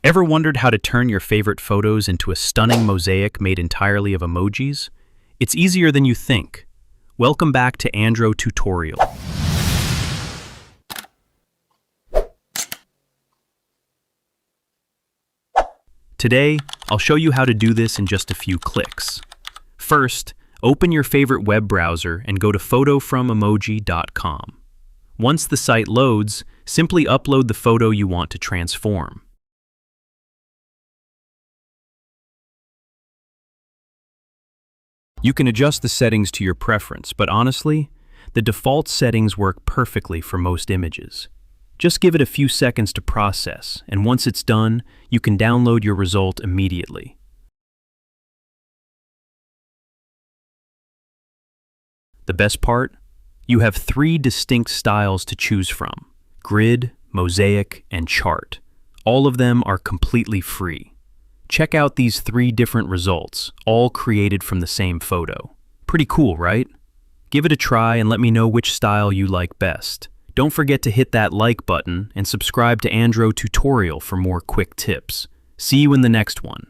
Ever wondered how to turn your favorite photos into a stunning mosaic made entirely of emojis? It's easier than you think. Welcome back to Andro tutorial. Today, I'll show you how to do this in just a few clicks. First, open your favorite web browser and go to photofromemoji.com. Once the site loads, simply upload the photo you want to transform. You can adjust the settings to your preference, but honestly, the default settings work perfectly for most images. Just give it a few seconds to process, and once it's done, you can download your result immediately. The best part? You have 3 distinct styles to choose from: grid, mosaic, and chart. All of them are completely free. Check out these 3 different results, all created from the same photo. Pretty cool, right? Give it a try and let me know which style you like best. Don't forget to hit that like button and subscribe to Andro Tutorial for more quick tips. See you in the next one.